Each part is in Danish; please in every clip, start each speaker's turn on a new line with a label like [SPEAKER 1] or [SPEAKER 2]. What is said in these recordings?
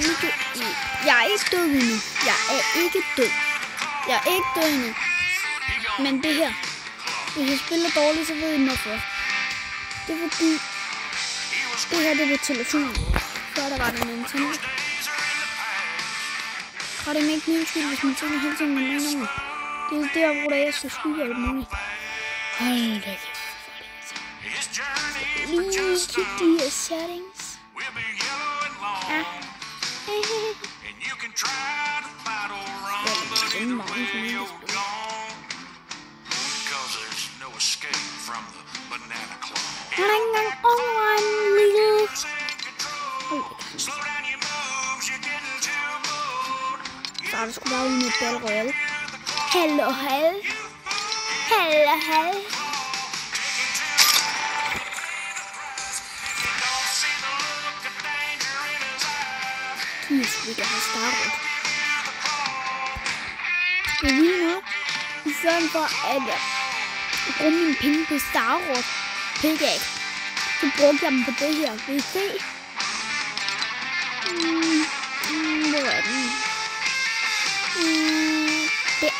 [SPEAKER 1] video. Jeg er ikke død endnu. Jeg er ikke død. Jeg er ikke død endnu. Men det her. Hvis jeg spiller dårligt, så ved I hvorfor. Det er fordi... Det her, det var telefonen. Før der var det Nintendo. Og det er ikke min skyld, hvis man tænker hele tiden med nogen. Det er der, hvor jeg skal skyde alt muligt. Hold da kæft. Lige kig de her settings. Ja. Det er meget fint. Han er ikke engang over en lille... Så er der sgu bare ude med Battle Royale. Hallo, hal. Hallo, hal. Vi kan have startet. Det er lige nu. I stedet for at bruge mine penge på Starrot pickaxe, så brugte jeg dem på det her. Vil I se? Hvor er den? Der.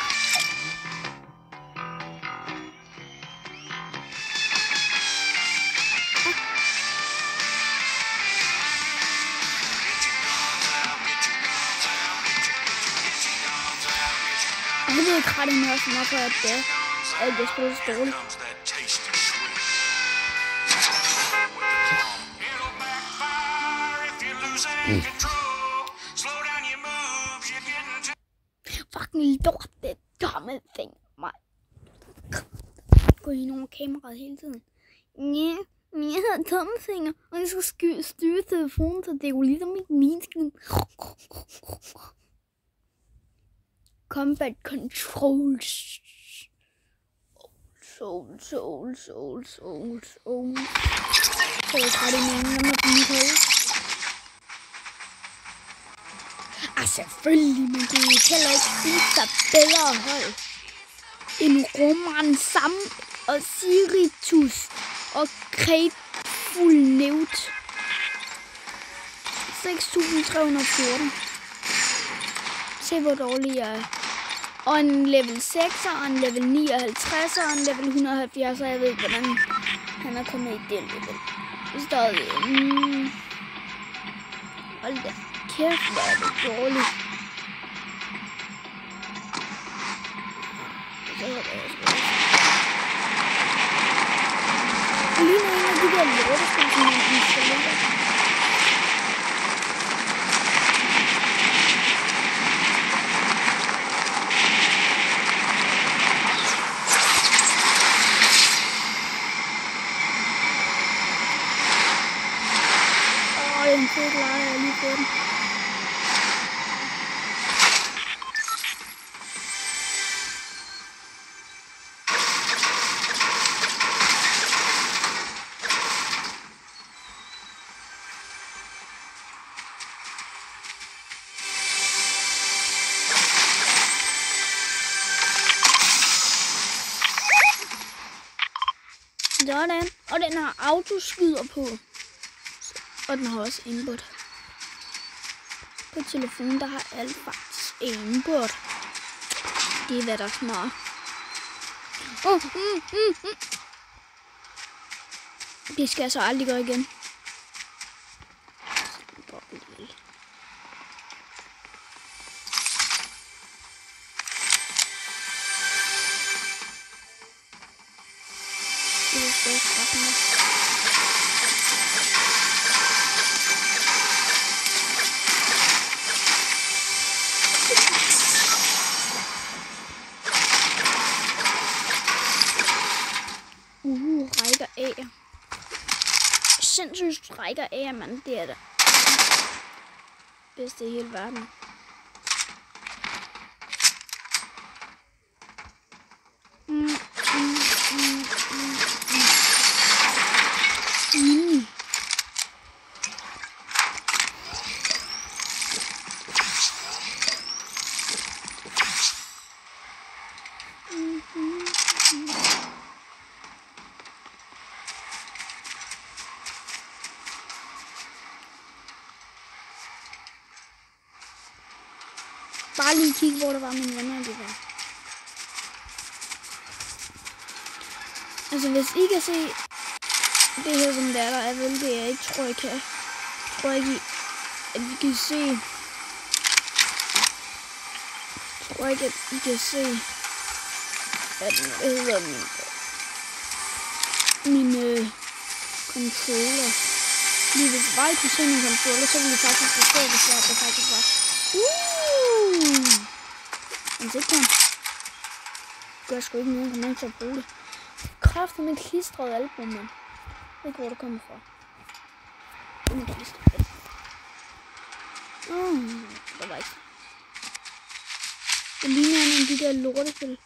[SPEAKER 1] Jeg ved ikke ret endnu også, hvorfor jeg spiller så dårligt. Fucking lort, det dumme ting, mig. Gå ind over kameraet hele tiden. Ja, men jeg har tommelfinger, og jeg skal styre telefonen, så det er jo ligesom mit mindskin. Combat controls. Soul. Så jeg tager det med mig på mit hold. Selvfølgelig, men det er heller ikke et bedre hold end Roman Sam og Siritus og Grateful Neut. 6.314. Se hvor dårlig jeg er. Og en level 6 og en level 59 og en level 170, og jeg ved ikke hvordan han er kommet i det level. Det står hold da kæft, hvor er det dårligt. Og lige nu en af de der lortespil, som man installerer. En fed leje, jeg lige fået den. Sådan. Og den har autoskyder på. Og den har også aimbot. På telefonen, der har alt faktisk aimbot. Det er hvad der er smart. Det skal jeg så aldrig gøre igen. Det er stadig straffen. Rækker af. Sindssygt rækker af, mand. Det er det bedste i hele verden. bare lige kigge, hvor der var mine venner, de var. Altså, hvis I kan se det her, som der er, hvilket jeg ikke tror, I kan. Tror ikke, at I kan se. Tror ikke, at I kan se, at hvad hedder mine controller. Lige hvis jeg kunne se mine controller, så ville I faktisk forstå, hvis det faktisk var. Men det kan. Det gør sgu ikke noget, kommer ikke til at bruge det. Kræfter med klistret album, men jeg ved ikke, hvor det kommer fra. Det er med klistret. Der var ikke. Det ligner en af de der lortespil.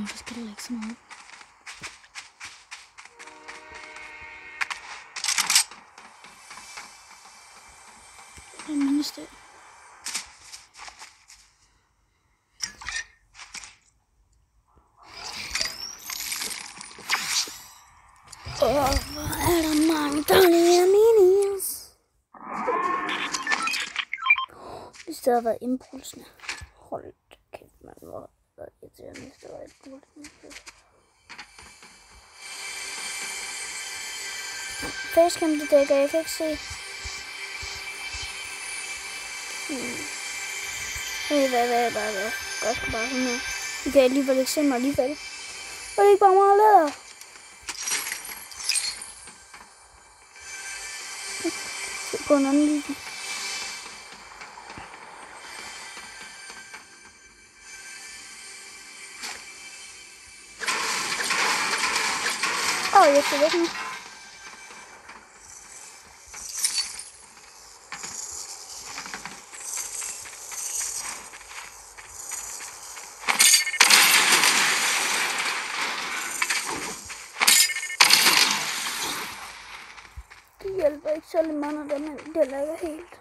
[SPEAKER 1] Det skal der ikke så meget. Det mindes det. Hvor er der mange dårlige minis. Hvis det havde været impulsene. Hold kæft, man, hvor irriterende, hvis det var impulsene. Facecam, det dækker, jeg kan ikke se. Hvad? Godt, bare sådan her. I kan alligevel ikke se mig alligevel. Og det er ikke bare meget læder. på en anden video. Jeg skal væk nu. Det hjælper ikke særlig meget, når det lægger helt.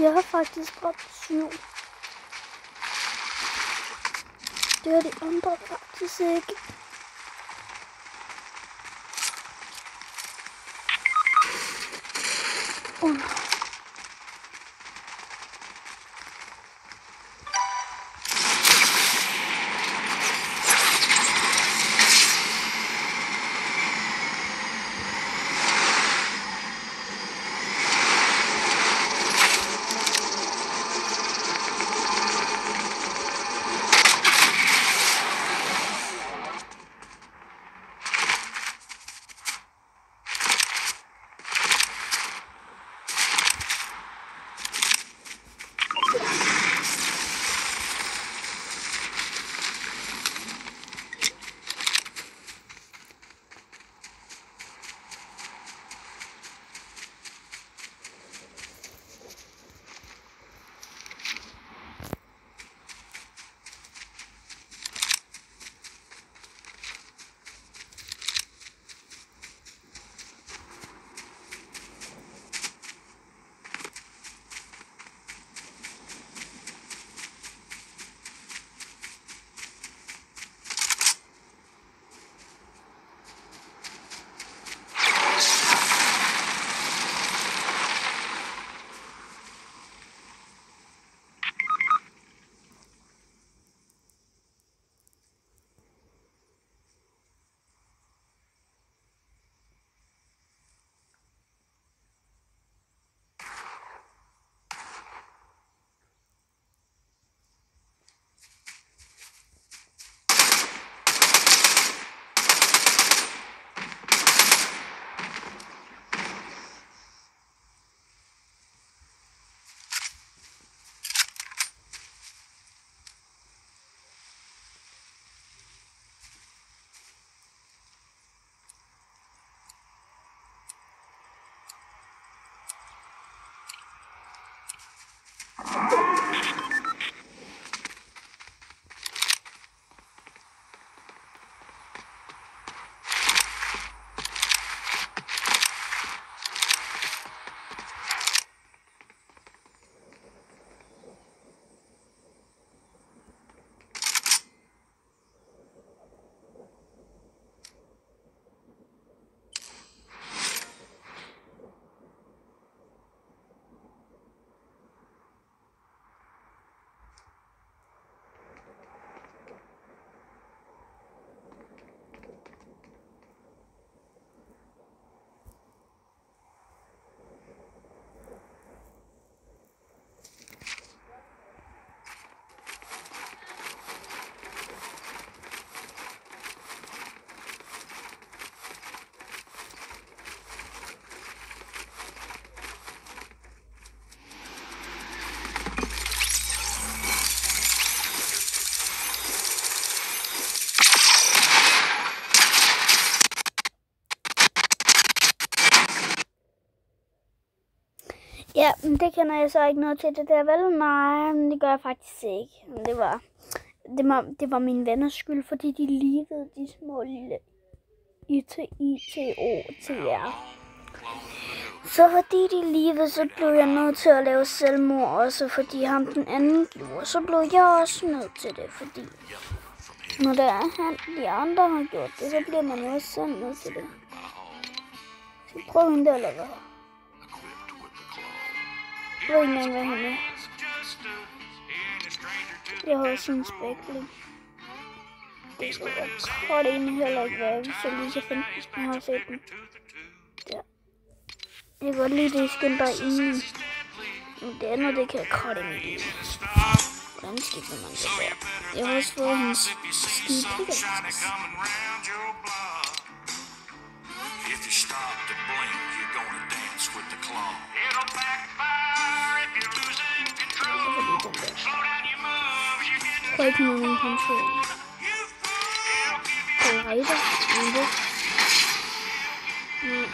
[SPEAKER 1] Jeg har faktisk dræbt 7. Det har de andre faktisk ikke. Ja, men det kender jeg så ikke noget til det der, vel? Nej, men det gør jeg faktisk ikke. Men det var mine venners skyld, fordi de livede de små lille ITO-TR. Så fordi de livede, så blev jeg nødt til at lave selvmord også, fordi ham den anden gjorde. Så blev jeg også nødt til det, fordi når det er de andre har gjort det, så bliver man også selv nødt til det. Så prøv hende der, eller hvad? Jeg ved ikke engang, hvad han er. Jeg har også en spækling. Det ved jeg godt egentlig heller ikke, hvad hvis jeg lige kan finde den. Jeg har set den. Der. Jeg kan godt lide det skin, der er inde i. Men det andet, det kan jeg godt ikke lide. Hvordan skifter man det der? Jeg har også fået hendes skide pickaxe. Prøv ikke med min kontrol. Glider. Ikke?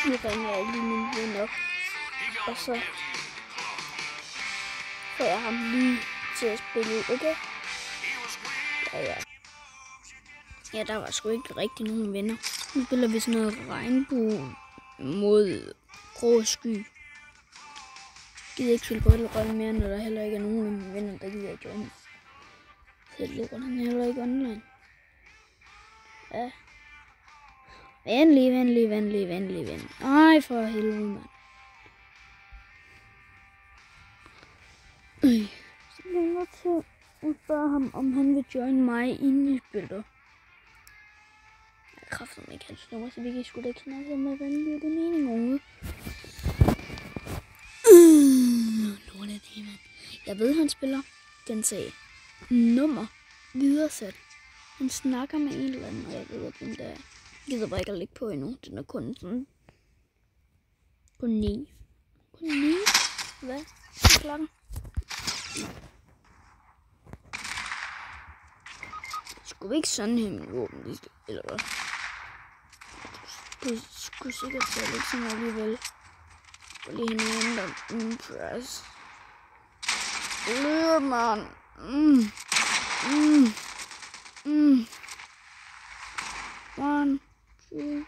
[SPEAKER 1] Nu ringer jeg lige min ven op. Og så får jeg ham lige til at spille, okay? Ja. Ja, der var sgu ikke rigtig nogen venner. Nu spiller vi sådan noget regnbue mod grå sky. Gider ikke spille bøttelrolle mere, når der heller ikke er nogen af mine venner, der gider at joine. Så lukker han heller ikke online. Ja. Venlig. Ej, for helvede, mand. Så bliver jeg nødt til at spørge ham, om han vil joine mig inde i spillet. Jeg kræfter mig ikke hans nummer, så vi kan sgu da ikke snakke om, hvordan det er mening overhovedet. Jeg ved, han spiller den sag. Nummer videresat. Han snakker med en eller anden, og jeg ved, at den der gider bare ikke at lægge på endnu. Den er kun sådan... Kun 9. Kun 9? Hvad? Er klokken? Skulle vi ikke sådan have min våben, eller hvad? Du skulle sikkert tage lidt sådan alligevel. Og lige hende der press. Løber, man. One, two.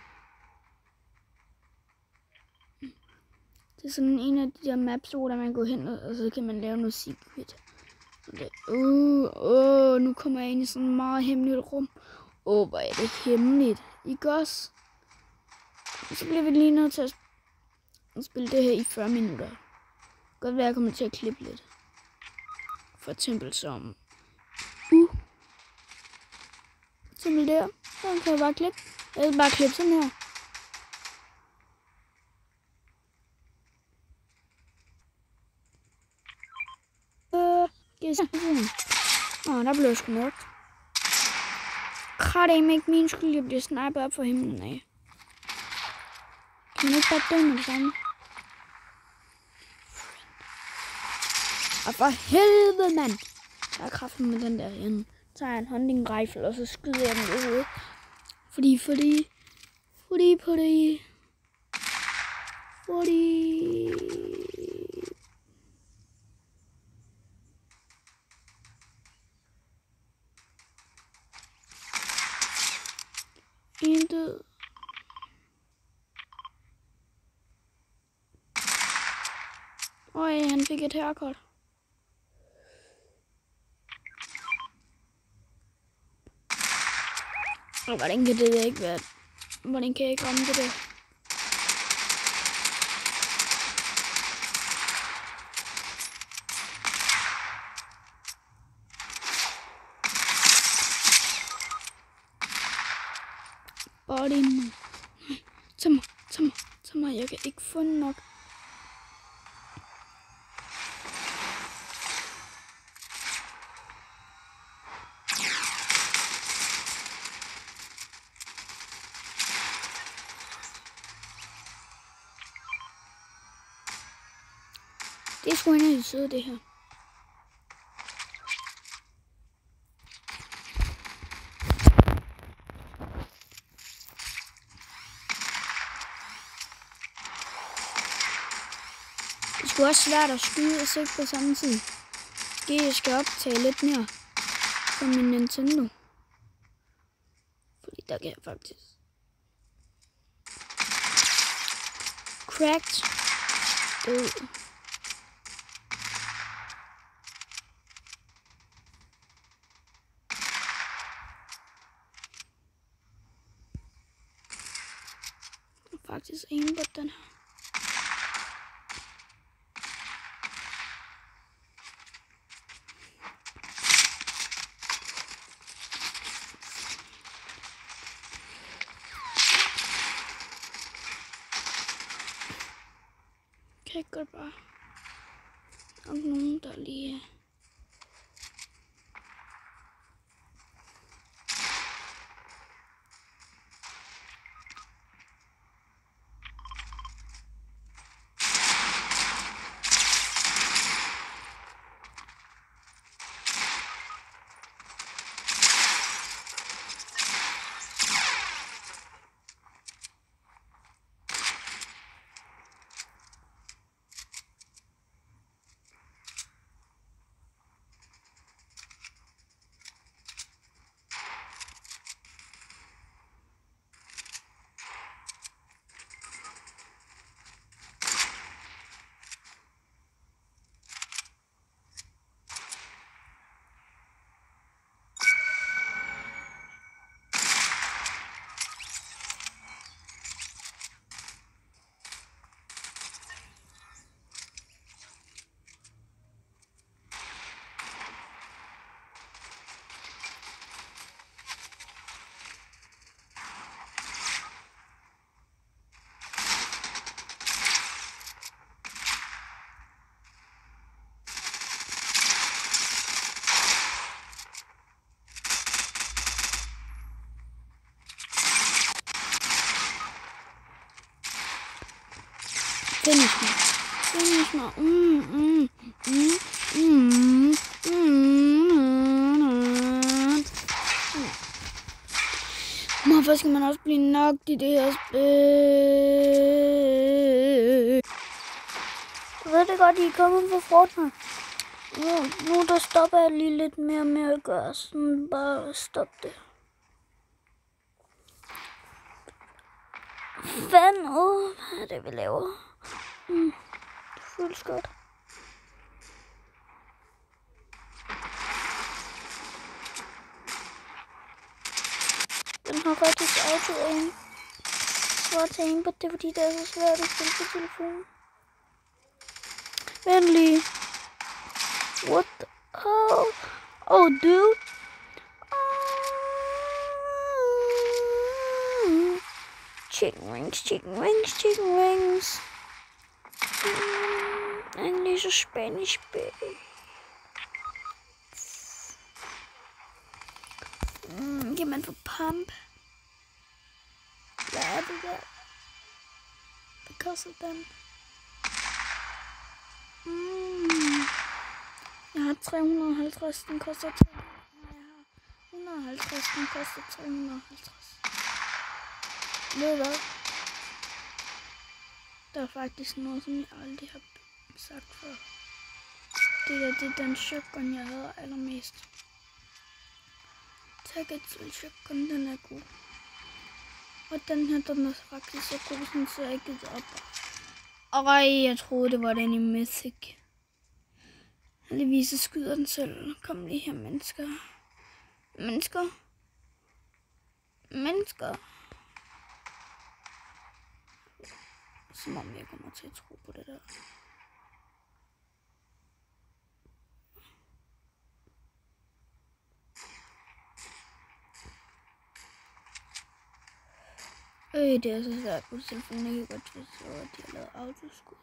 [SPEAKER 1] Det er sådan en af de der maps, hvor man går hen, og så kan man lave noget secret. Nu kommer jeg ind i sådan et meget hemmeligt rum. Hvor er det hemmeligt. Ikke også? Så bliver vi lige nødt til at spille det her i 40 minutter. Godt være, jeg kommer til at klippe lidt. For eksempel som... For eksempel der. Så kan jeg bare klippe. Jeg vil bare klippe sådan her. Der blev jeg sgu mørkt. Kratte ikke min skyld, jeg bliver snipet op for himlen af. Kan man ikke bare dø med det samme? Og for helvede, mand! Jeg er kraften med den der herinde. Så tager jeg en hunting rifle, og så skyder jeg den ud. Fordi... Intet. Øj, han fik et haircut. Og hvordan kan det ikke være? Hvordan kan jeg ikke ramme det der? Body nu. Tag mig. Jeg kan ikke få nok. Det er sgu en af de søde, det her. sgu også svært at skyde og sigte på samme tid. Måske jeg skal optage lidt mere på min Nintendo. Fordi der kan jeg faktisk... Cracked. Død. Faktisk en på den her. Kan ikke godt bare. Der er nogen der lige... Finish me. Finish me. Hvorfor skal man også blive nok i det her spil? Du ved det godt, I er kommet på Fortnite. Nu der stopper jeg lige lidt mere med at gøre sådan. Bare stop det. Hvad er det, vi laver? Det føles godt. Den har faktisk auto-aim. Svart aim på det, fordi det er så svært at spille på telefonen. Vent lige. What the hell? Oh, dude. Chicken wings, chicken wings, chicken wings. English or Spanish, baby. Kan man få pump? Hvad er det der? Hvad koster den? Jeg har 350, den koster 300. Nej, jeg har 150, den koster 350. Ved du hvad? Der er faktisk noget, som jeg aldrig har sagt før. Det er den shotgun, jeg hader allermest. Target shotgun, den er god. Og den her, den er faktisk så god, sådan, så jeg gider op. Jeg troede, det var den i Mythic. Heldigvis så skyder den selv. Kom lige her, mennesker. Mennesker. Som om jeg kommer til at tro på det der. Det er så svært på telefonen. Jeg kan godt forstå, at de har lavet autoskud.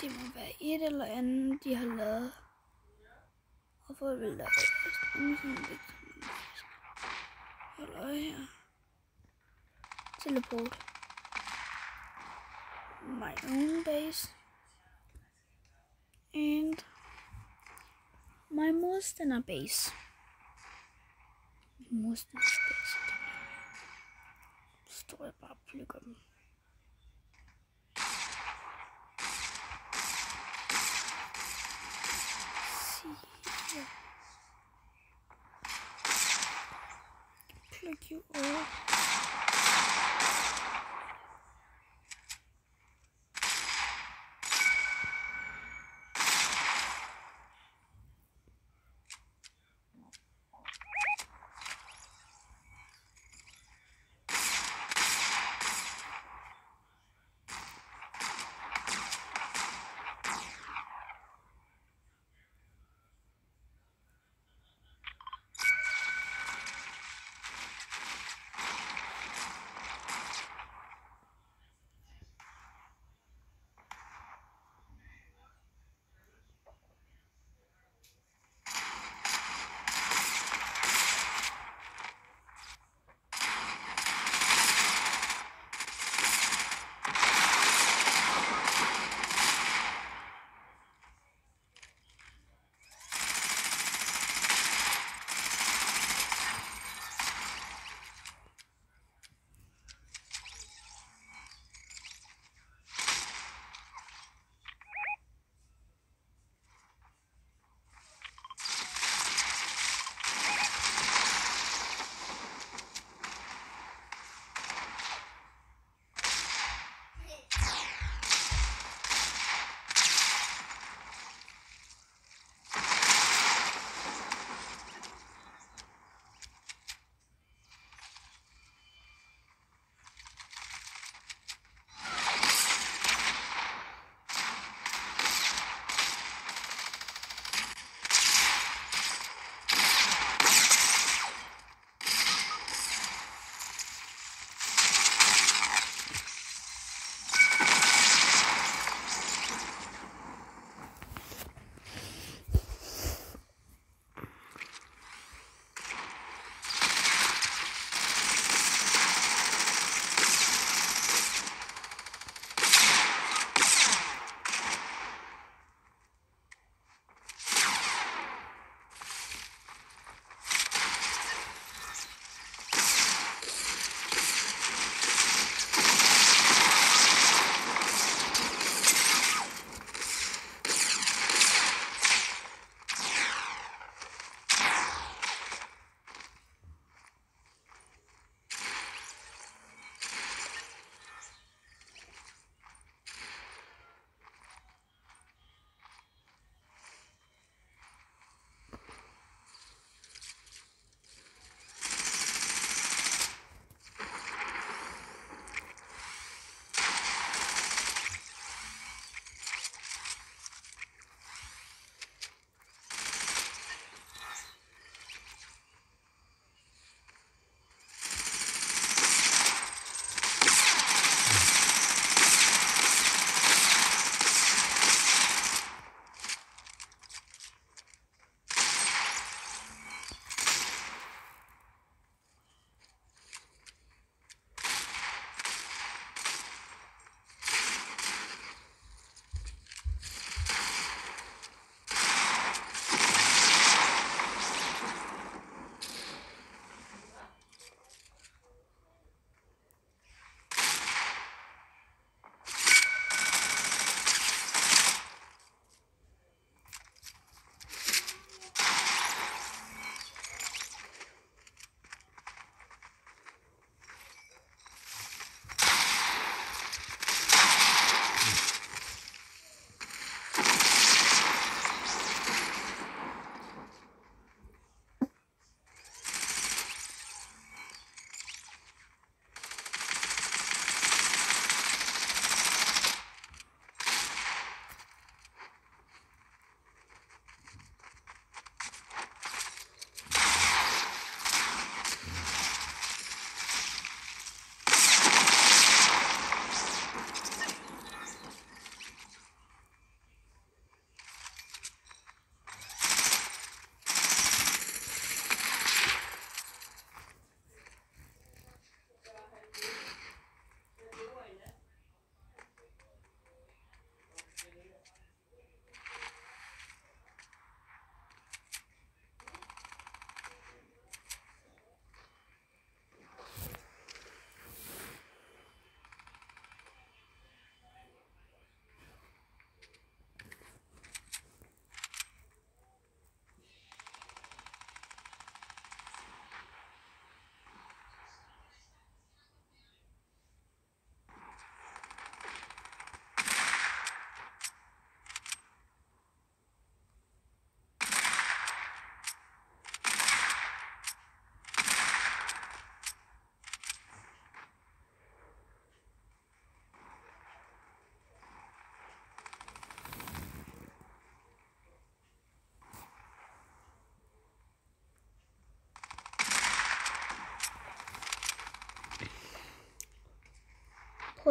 [SPEAKER 1] Det må være et eller andet, de har lavet. Hvorfor vil der være sådan lidt? Hold øje her. Teleport. My own base. And my Modstanders base. Modstanders base. Så står jeg bare og plukker dem. Thank you all.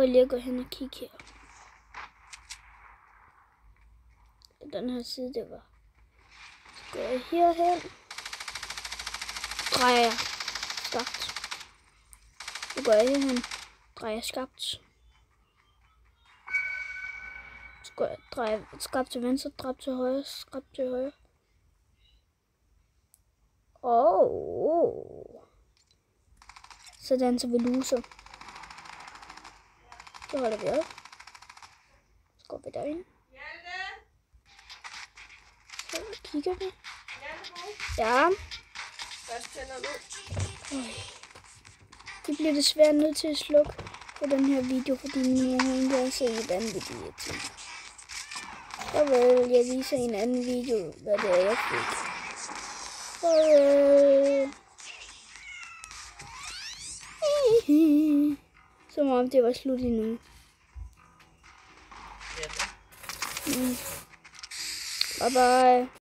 [SPEAKER 1] Prøv lige at gå hen og kigge her. Den her side, det var. Så går jeg herhen. Drejer skabt. Så går jeg herhen. Drejer skabt. Så går jeg drejer skabt til venstre, skabt til højre, skabt til højre. Så danser vi loser. Så holder vi op. Så går vi derind. Så kigger vi. Ja. Det bliver desværre nødt til at slukke på den her video, fordi min mor ikke har set vanvittigt irriterende. Så vil jeg vise en anden video, hvad det er, jeg fik. Som om det var slut endnu. Bye bye.